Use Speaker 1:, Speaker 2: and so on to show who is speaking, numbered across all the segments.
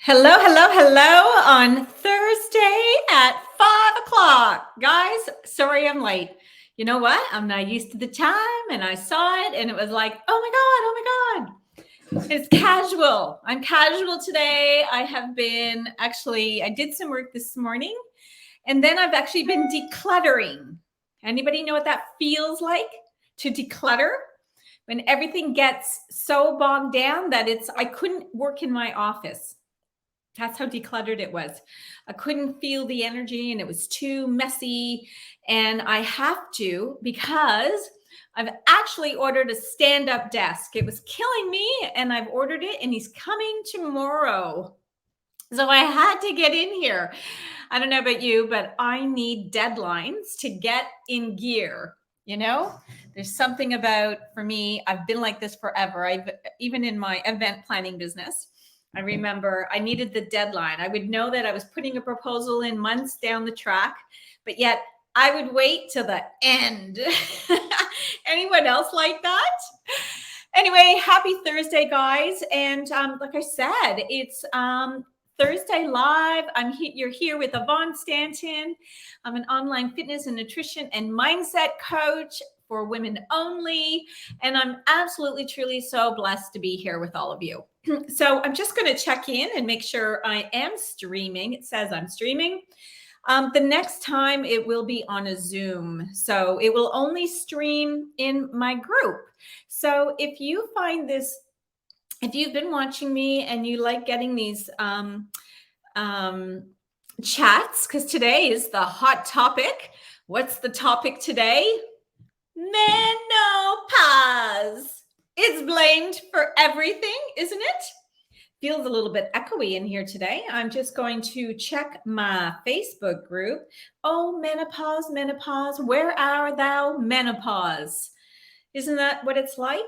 Speaker 1: Hello, hello, hello on Thursday at 5 o'clock. Guys, sorry I'm late. You know what? I'm not used to the time and I saw it and it was like, oh my God. It's casual. I'm casual today. I did some work this morning and then I've actually been decluttering. Anybody know what that feels like to declutter? When everything gets so bogged down that I couldn't work in my office. That's how decluttered it was. I couldn't feel the energy and it was too messy. And I have to, because I've actually ordered a stand-up desk. It was killing me and I've ordered it and he's coming tomorrow. So I had to get in here. I don't know about you, but I need deadlines to get in gear. You know, there's something about, for me, I've been like this forever. Even in my event planning business, I remember I needed the deadline. I would know that I was putting a proposal in months down the track, but yet I would wait till the end. Anyone else like that? Anyway, happy Thursday, guys. And like I said, it's Thursday Live. You're here with Yvonne Stanton. I'm an online fitness and nutrition and mindset coach for women only. And I'm absolutely, truly so blessed to be here with all of you. So I'm just going to check in and make sure I am streaming. It says I'm streaming. The next time it will be on a Zoom. So it will only stream in my group. So if you find this, if you've been watching me and you like getting these chats, because today is the hot topic. What's the topic today? Menopause. It's blamed for everything, isn't it? Feels a little bit echoey in here today. I'm just going to check my Facebook group. Oh, menopause, menopause. Where art thou, menopause? Isn't that what it's like?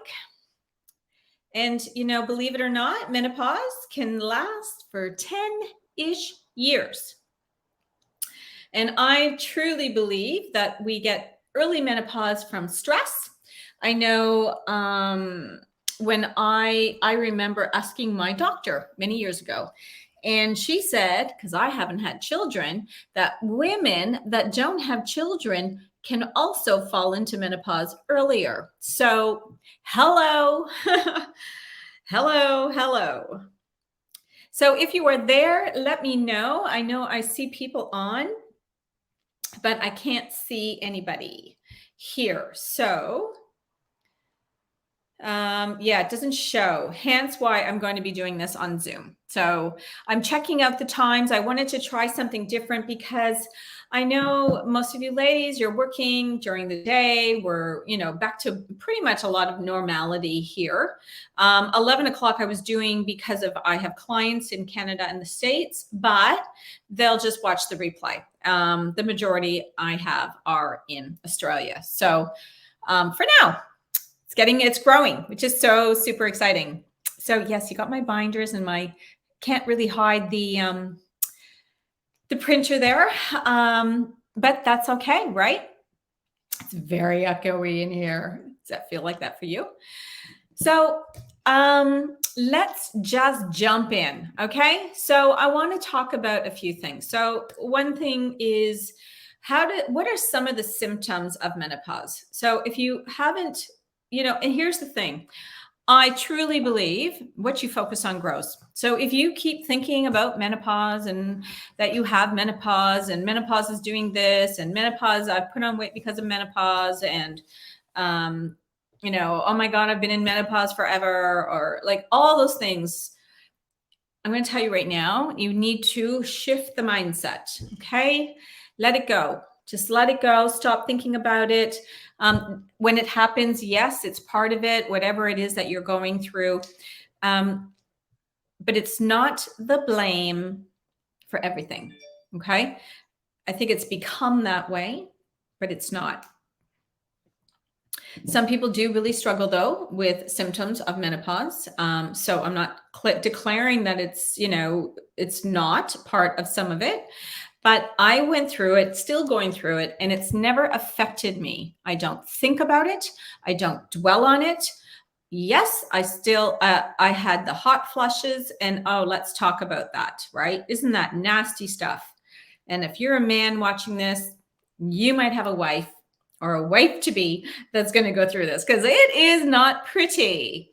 Speaker 1: And, you know, believe it or not, menopause can last for 10-ish years. And I truly believe that we get early menopause from stress. I know when I remember asking my doctor many years ago, and she said, because I haven't had children, that women that don't have children can also fall into menopause earlier. So hello, hello. So if you are there, let me know. I know I see people on, but I can't see anybody here. So yeah, it doesn't show. Hence why I'm going to be doing this on Zoom. So I'm checking out the times. I wanted to try something different because I know most of you ladies, you're working during the day. We're, you know, back to pretty much a lot of normality here. 11 o'clock I was doing because I have clients in Canada and the States, but they'll just watch the replay. The majority I have are in Australia. So for now, it's growing, which is so super exciting. So yes, you got my binders and my, can't really hide the printer there. But that's okay, right? It's very echoey in here. Does that feel like that for you? So let's just jump in. Okay. So I want to talk about a few things. So one thing is what are some of the symptoms of menopause? So if you haven't, you know, and here's the thing. I truly believe what you focus on grows. So if you keep thinking about menopause and that you have menopause and menopause is doing this and menopause, I've put on weight because of menopause and, you know, oh my God, I've been in menopause forever, or like all those things. I'm going to tell you right now, you need to shift the mindset. Okay. Let it go. Just let it go. Stop thinking about it. When it happens, yes, it's part of it, whatever it is that you're going through. But it's not the blame for everything. Okay. I think it's become that way, but it's not. Some people do really struggle though with symptoms of menopause. So I'm not declaring that it's, you know, it's not part of some of it. But I went through it, still going through it, and it's never affected me. I don't think about it. I don't dwell on it. yes, I had the hot flushes, and oh, let's talk about that, right? Isn't that nasty stuff? And if you're a man watching this, you might have a wife or a wife to be that's going to go through this, because it is not pretty.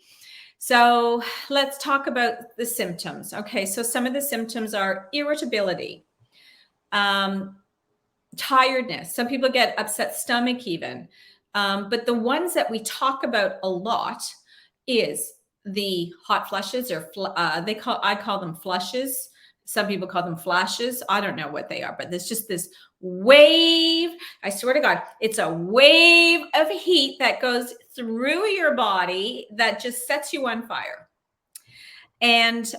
Speaker 1: So let's talk about the symptoms. Okay, so some of the symptoms are irritability, tiredness. Some people get upset stomach even. But the ones that we talk about a lot is the hot flushes, or I call them flushes. Some people call them flashes. I don't know what they are, but there's just this wave. I swear to God, it's a wave of heat that goes through your body that just sets you on fire.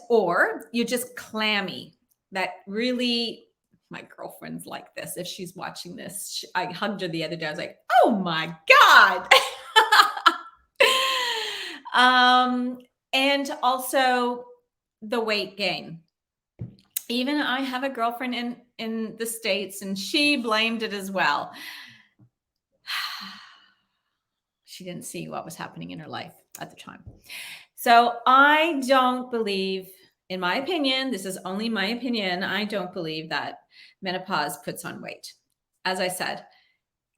Speaker 1: Or you're just clammy. That really, my girlfriend's like this. If she's watching this, I hugged her the other day. I was like, oh my God. And also the weight gain. Even I have a girlfriend in the States, and she blamed it as well. She didn't see what was happening in her life at the time. So I don't believe, in my opinion, this is only my opinion, I don't believe that menopause puts on weight. As I said,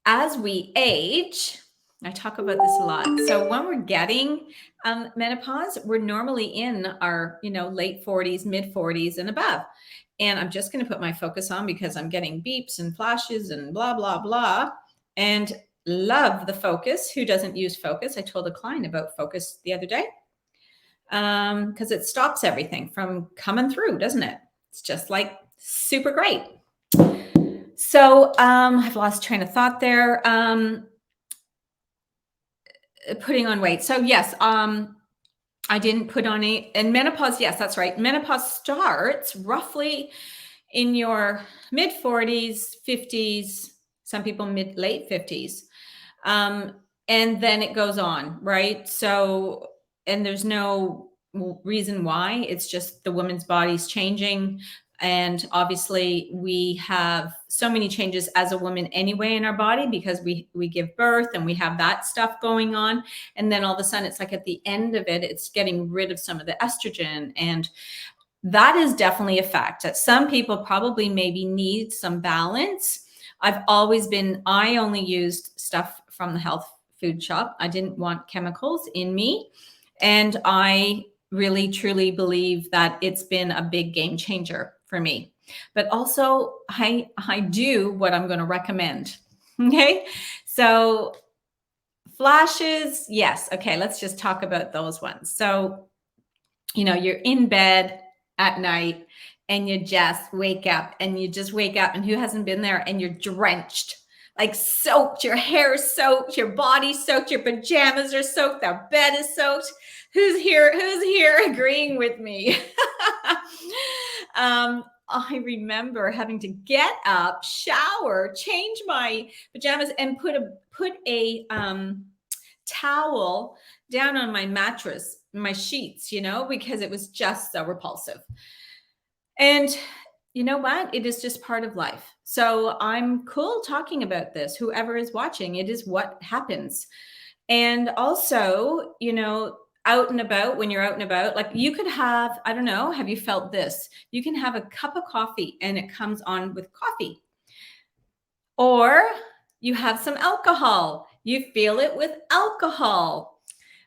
Speaker 1: as we age, I talk about this a lot. So when we're getting menopause, we're normally in our, late 40s, mid 40s and above. And I'm just going to put my focus on, because I'm getting beeps and flashes and blah, blah, blah. And love the focus. Who doesn't use focus? I told a client about focus the other day, because it stops everything from coming through, doesn't it? It's just like super great. So I've lost train of thought there. Putting on weight. So yes, I didn't put on any. And menopause, yes, that's right. Menopause starts roughly in your mid 40s, 50s, some people late 50s. And then it goes on, right? So, and there's no reason why. It's just the woman's body's changing. And obviously we have so many changes as a woman anyway in our body, because we give birth and we have that stuff going on. And then all of a sudden it's like at the end of it, it's getting rid of some of the estrogen. And that is definitely a fact that some people probably maybe need some balance. I only used stuff from the health food shop. I didn't want chemicals in me. And I really, truly believe that it's been a big game changer for me. But also I do what I'm going to recommend. Okay. So flashes. Yes. Okay. Let's just talk about those ones. So, you're in bed at night and you just wake up, and who hasn't been there, and you're drenched, like soaked, your hair is soaked, your body's soaked, your pajamas are soaked, the bed is soaked. Who's here agreeing with me? I remember having to get up, shower, change my pajamas, and put a towel down on my mattress, my sheets, because it was just so repulsive. And you know what? It is just part of life. So I'm cool talking about this. Whoever is watching, it is what happens. And also, out and about, when you're out and about, like you could have, I don't know, have you felt this? You can have a cup of coffee and it comes on with coffee. Or you have some alcohol. You feel it with alcohol.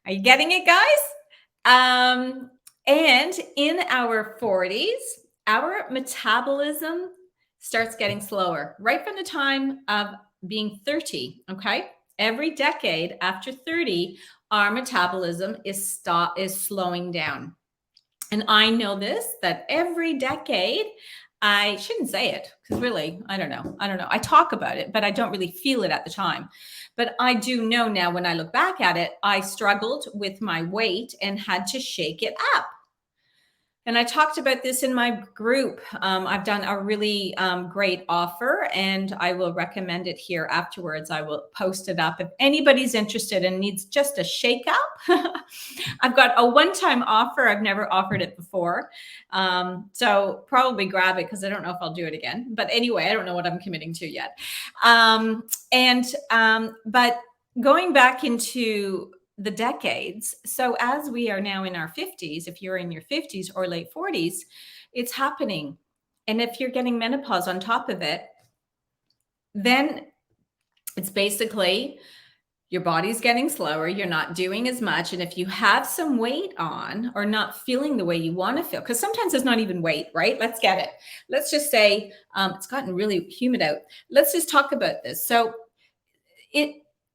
Speaker 1: Are you getting it, guys? And in our 40s, our metabolism starts getting slower right from the time of being 30. Okay. Every decade after 30, our metabolism is slowing down. And I know this, that every decade, I shouldn't say it because really, I don't know. I talk about it, but I don't really feel it at the time. But I do know now, when I look back at it, I struggled with my weight and had to shake it up. And I talked about this in my group. I've done a really great offer, and I will recommend it here afterwards. I will post it up if anybody's interested and needs just a shake up. I've got a one-time offer. I've never offered it before. So probably grab it, because I don't know if I'll do it again. But anyway, I don't know what I'm committing to yet. But going back into the decades. So as we are now in our 50s, if you're in your 50s or late 40s, it's happening. And if you're getting menopause on top of it, then it's basically your body's getting slower, you're not doing as much. And if you have some weight on or not feeling the way you want to feel, because sometimes it's not even weight, right? Let's get it. Let's just say it's gotten really humid out. Let's just talk about this. So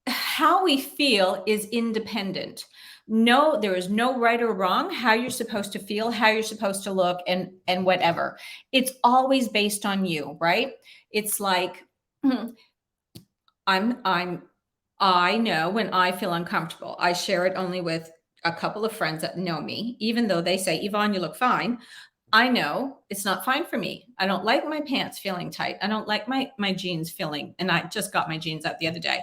Speaker 1: how we feel is independent. No, there is no right or wrong how you're supposed to feel, how you're supposed to look, and whatever. It's always based on you, right? It's like I know when I feel uncomfortable. I share it only with a couple of friends that know me, even though they say, Yvonne, you look fine. I know it's not fine for me. I don't like my pants feeling tight. I don't like my jeans feeling, and I just got my jeans out the other day.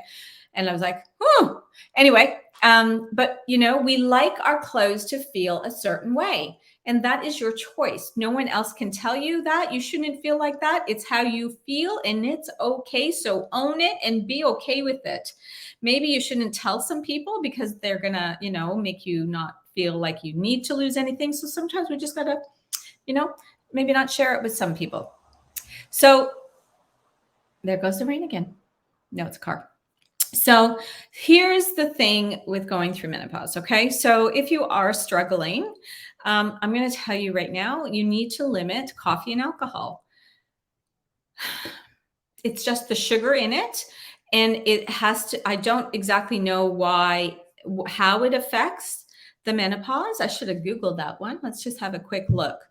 Speaker 1: And I was like, oh, anyway. But we like our clothes to feel a certain way. And that is your choice. No one else can tell you that you shouldn't feel like that. It's how you feel, and it's okay. So own it and be okay with it. Maybe you shouldn't tell some people because they're gonna, make you not feel like you need to lose anything. So sometimes we just gotta, maybe not share it with some people. So there goes the rain again. No, it's a car. So here's the thing with going through menopause. Okay. So if you are struggling, I'm going to tell you right now, you need to limit coffee and alcohol. It's just the sugar in it. And it has to, I don't exactly know how it affects the menopause. I should have Googled that one. Let's just have a quick look.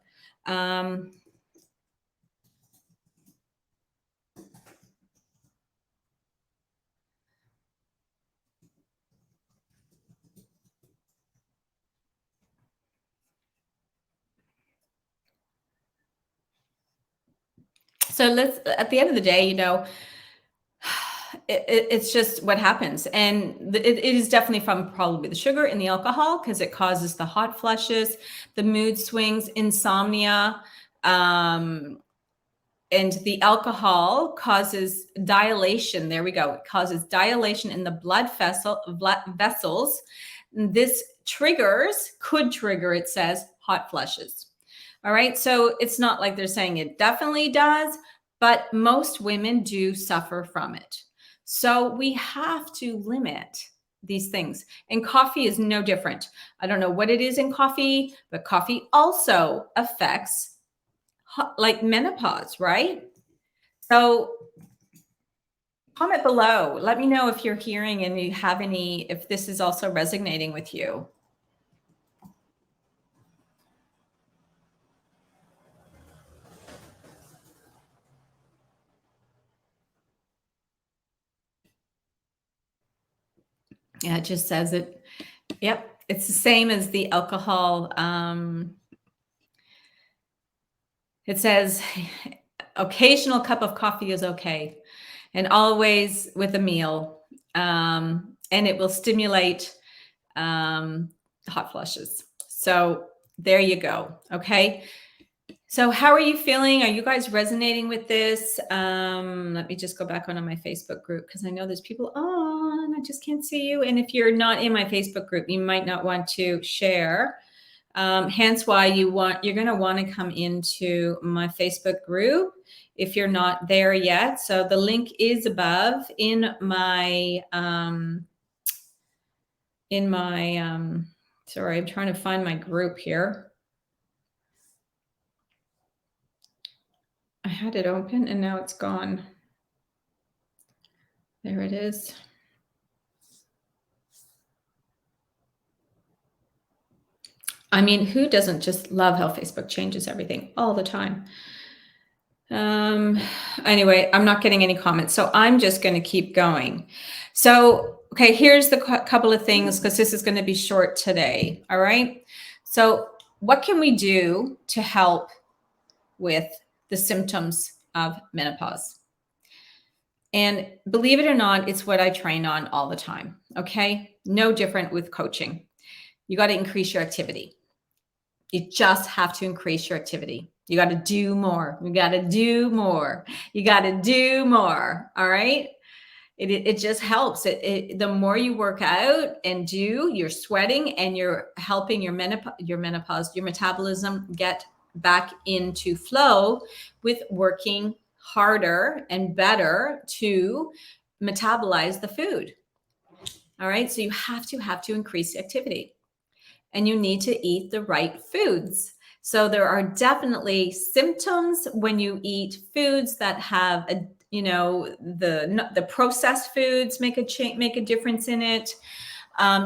Speaker 1: So at the end of the day, it's just what happens. And it is definitely from probably the sugar and the alcohol, because it causes the hot flushes, the mood swings, insomnia. And the alcohol causes dilation. There we go. It causes dilation in the blood vessels. This could trigger, it says, hot flushes. All right. So it's not like they're saying it definitely does, but most women do suffer from it. So we have to limit these things. And coffee is no different. I don't know what it is in coffee, but coffee also affects like menopause, right? So comment below. Let me know if you're hearing and you have if this is also resonating with you. Yeah, it just says it. Yep. It's the same as the alcohol. It says occasional cup of coffee is okay, and always with a meal. And it will stimulate hot flushes. So there you go. Okay. So how are you feeling? Are you guys resonating with this? Let me just go back on my Facebook group, because I know there's people on. I just can't see you. And if you're not in my Facebook group, you might not want to share. Hence why you're going to want to come into my Facebook group if you're not there yet. So the link is above in my sorry, I'm trying to find my group here. I had it open and now it's gone. There it is. I mean, who doesn't just love how Facebook changes everything all the time? Anyway, I'm not getting any comments, so I'm just going to keep going. So, okay, here's the couple of things, because this is going to be short today. All right. So what can we do to help with the symptoms of menopause? And believe it or not, it's what I train on all the time. Okay. No different with coaching. You got to increase your activity. You just have to increase your activity. You got to do more. You got to do more. You got to do more. All right. It just helps. The more you work out and do, you're sweating and you're helping your menopause, your metabolism get back into flow with working harder and better to metabolize the food. All right. So you have to increase activity, and you need to eat the right foods. So there are definitely symptoms when you eat foods that have the processed foods make a difference in it.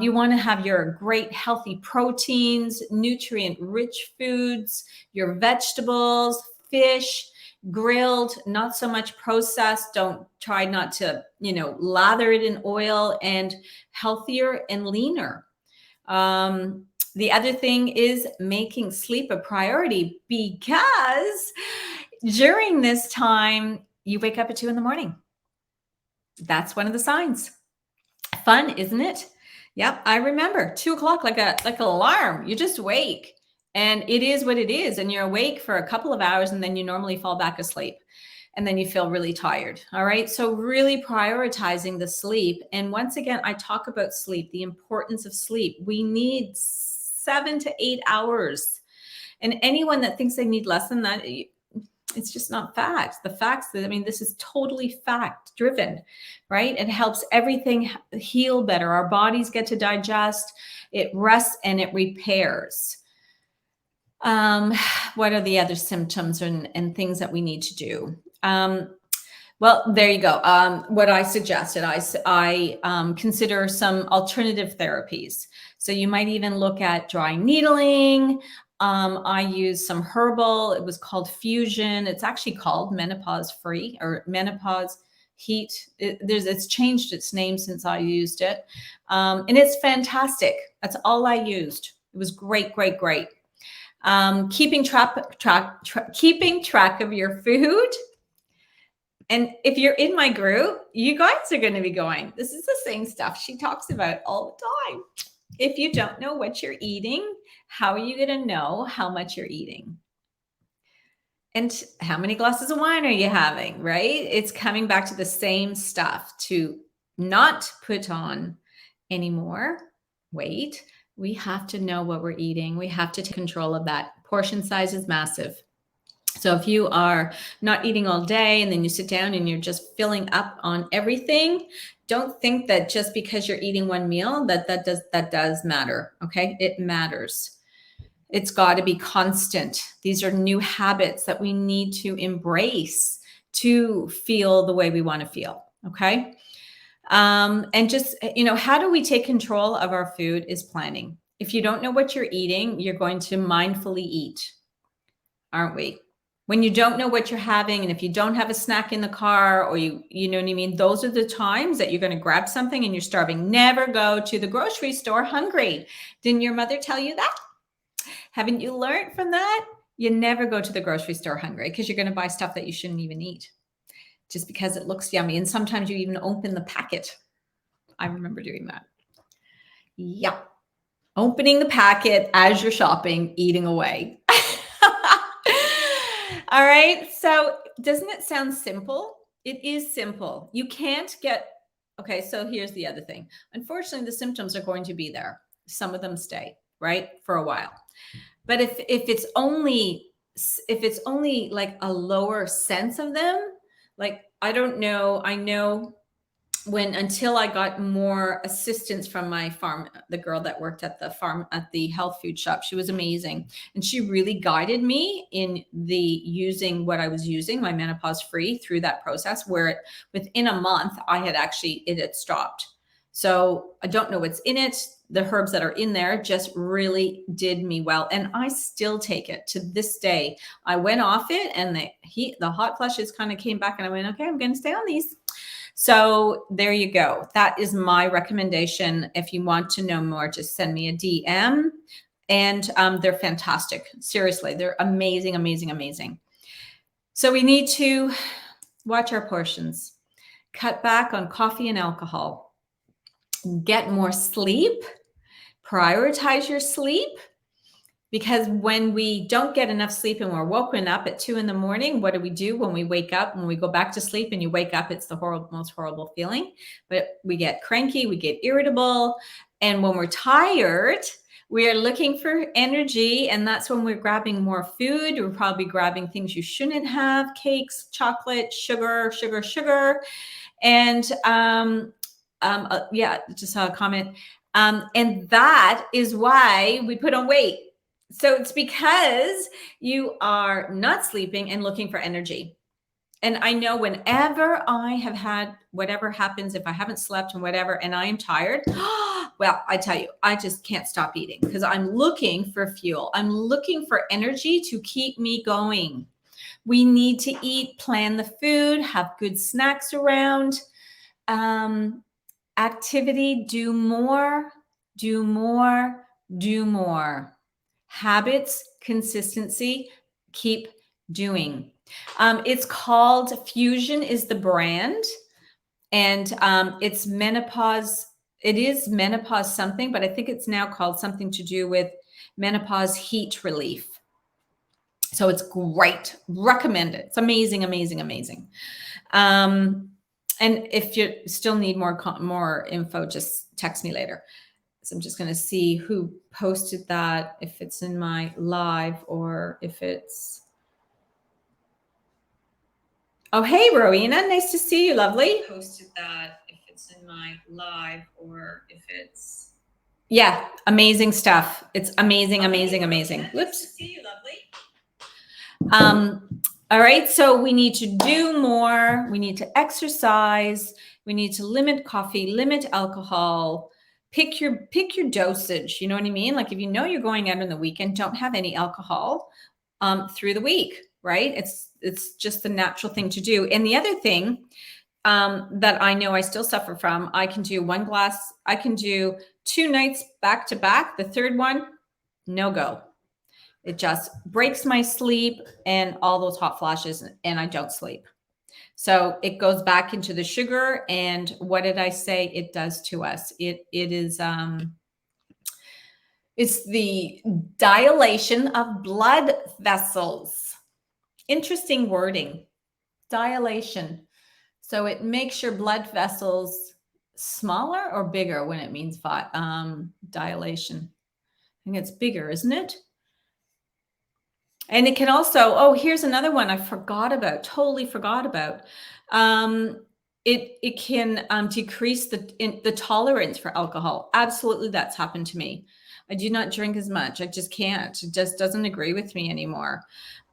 Speaker 1: You want to have your great healthy proteins, nutrient rich foods, your vegetables, fish, grilled, not so much processed. Don't try not to, lather it in oil, and healthier and leaner. The other thing is making sleep a priority, because during this time you wake up at 2 a.m. That's one of the signs. Fun, isn't it? Yep. I remember 2 o'clock, like an alarm. You just wake, and it is what it is. And you're awake for a couple of hours, and then you normally fall back asleep, and then you feel really tired. All right. So really prioritizing the sleep. And once again, I talk about sleep, the importance of sleep. We need 7 to 8 hours. And anyone that thinks they need less than that, it's just not facts. The facts that, this is totally fact driven, right? It helps everything heal better. Our bodies get to digest, it rests, and it repairs. What are the other symptoms and things that we need to do? Well, there you go. What I suggested, I consider some alternative therapies. So you might even look at dry needling. I use some herbal. It was called Fusion. It's actually called Menopause Free or Menopause Heat. It's changed its name since I used it. And it's fantastic. That's all I used. It was great, great, great. Keeping track of your food. And if you're in my group, you guys are going to be going, this is the same stuff she talks about all the time. If you don't know what you're eating, how are you going to know how much you're eating? And how many glasses of wine are you having, right? It's coming back to the same stuff. To not put on any more weight, we have to know what we're eating. We have to take control of that. Portion size is massive. So if you are not eating all day and then you sit down and you're just filling up on everything, don't think that just because you're eating one meal that does matter. Okay. It matters. It's got to be constant. These are new habits that we need to embrace to feel the way we want to feel. Okay. And just, how do we take control of our food is planning. If you don't know what you're eating, you're going to mindfully eat, aren't we? When you don't know what you're having, and if you don't have a snack in the car, or you know what I mean, those are the times that you're going to grab something and you're starving. Never go to the grocery store hungry. Didn't your mother tell you that? Haven't you learned from that? You never go to the grocery store hungry, because you're going to buy stuff that you shouldn't even eat just because it looks yummy. And sometimes you even open the packet. I remember doing that. Yeah. Opening the packet as you're shopping, eating away. All right. So doesn't it sound simple? It is simple. You can't get, okay. So here's the other thing. Unfortunately, the symptoms are going to be there. Some of them stay, right, for a while. But if it's only like a lower sense of them, like, I don't know. I know until I got more assistance from my farm, the girl that worked at the farm, at the health food shop, she was amazing. And she really guided me in using what I was using, my Menopause Free, through that process, where within a month, it had stopped. So I don't know what's in it. The herbs that are in there just really did me well. And I still take it to this day. I went off it, and the hot flushes kind of came back, and I went, okay, I'm going to stay on these. So there you go. That is my recommendation. If you want to know more, just send me a DM. And they're fantastic. Seriously, they're amazing, amazing, amazing. So we need to watch our portions, cut back on coffee and alcohol, get more sleep, prioritize your sleep. Because when we don't get enough sleep and we're woken up at 2 a.m, what do we do when we wake up? When we go back to sleep and you wake up, it's the most horrible feeling. But we get cranky, we get irritable. And when we're tired, we are looking for energy. And that's when we're grabbing more food. We're probably grabbing things you shouldn't have: cakes, chocolate, sugar. And yeah, just saw a comment. And that is why we put on weight. So it's because you are not sleeping and looking for energy. And I know whenever I have had whatever happens, if I haven't slept and whatever, and I am tired, well, I tell you, I just can't stop eating because I'm looking for fuel. I'm looking for energy to keep me going. We need to eat, plan the food, have good snacks around. Activity, do more. Habits, consistency, keep doing. It's called Fusion is the brand, and it's menopause. It is menopause something, but I think it's now called something to do with menopause heat relief. So it's great. Recommend it. It's amazing. And if you still need more info, just text me later. So I'm just going to see who posted that, if it's in my live or if it's. Oh, hey, Rowena. Nice to see you. Lovely. Posted that, if it's in my live or if it's. Yeah. Amazing stuff. It's amazing. Whoops. Nice to see you. Lovely. All right. So we need to do more. We need to exercise. We need to limit coffee, limit alcohol, pick your dosage. You know what I mean? Like if you know you're going out on the weekend, don't have any alcohol through the week, right? It's just the natural thing to do. And the other thing that I know I still suffer from, I can do one glass. I can do 2 nights back to back. The third one, no go. It just breaks my sleep and all those hot flashes, and I don't sleep. So it goes back into the sugar. And what did I say it does to us? It is, it's the dilation of blood vessels. Interesting wording, dilation. So it makes your blood vessels smaller or bigger when it means dilation. I think it's bigger, isn't it? And it can also, here's another one I totally forgot about. It can decrease the tolerance for alcohol. Absolutely, that's happened to me. I do not drink as much. I just can't. It just doesn't agree with me anymore.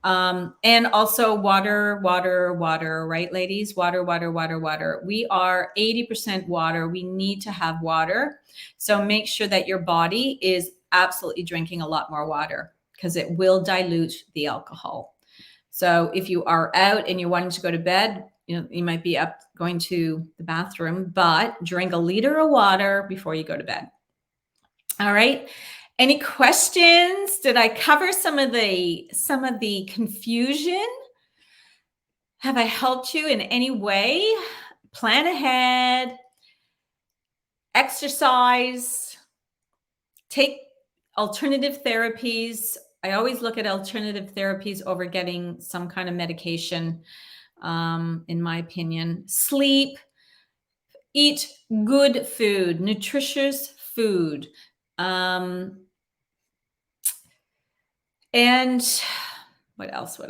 Speaker 1: And also water, right, ladies? Water. We are 80% water. We need to have water. So make sure that your body is absolutely drinking a lot more water, because it will dilute the alcohol. So if you are out and you're wanting to go to bed, you might be up going to the bathroom, but drink 1 liter of water before you go to bed. All right. Any questions? Did I cover some of the confusion? Have I helped you in any way? Plan ahead, exercise, take alternative therapies. I always look at alternative therapies over getting some kind of medication, in my opinion. Sleep, eat good food, nutritious food. And what else?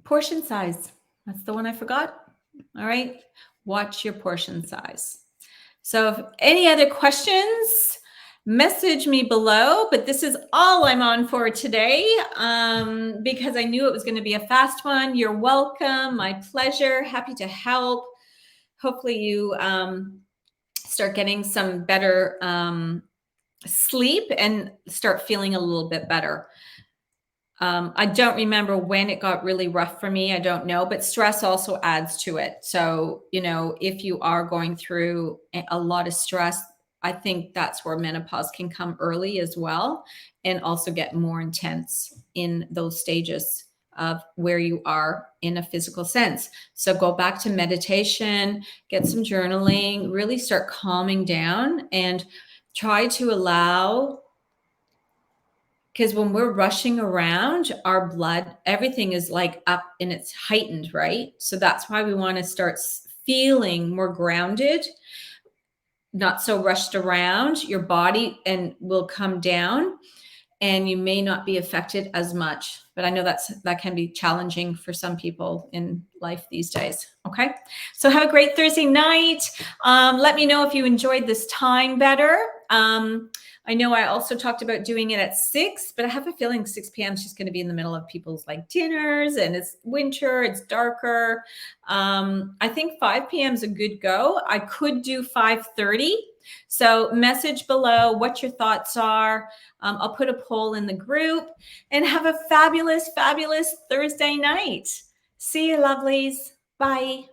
Speaker 1: Portion size. That's the one I forgot. All right. Watch your portion size. So if any other questions, message me below, but this is all I'm on for today, because I knew it was going to be a fast one. You're welcome. My pleasure. Happy to help. Hopefully you start getting some better sleep and start feeling a little bit better. I don't remember when it got really rough for me. I don't know, but stress also adds to it. So, if you are going through a lot of stress, I think that's where menopause can come early as well, and also get more intense in those stages of where you are in a physical sense. So go back to meditation, get some journaling, really start calming down, and try to allow, because when we're rushing around, our blood, everything is like up and it's heightened, right? So that's why we want to start feeling more grounded, not so rushed around. Your body and will come down, and you may not be affected as much. But I know that can be challenging for some people in life these days. Okay. So have a great Thursday night. Let me know if you enjoyed this time better. I know I also talked about doing it at 6, but I have a feeling 6 p.m. is just going to be in the middle of people's like dinners, and it's winter, it's darker. I think 5 p.m. is a good go. I could do 5:30. So message below what your thoughts are. I'll put a poll in the group, and have a fabulous, fabulous Thursday night. See you, lovelies. Bye.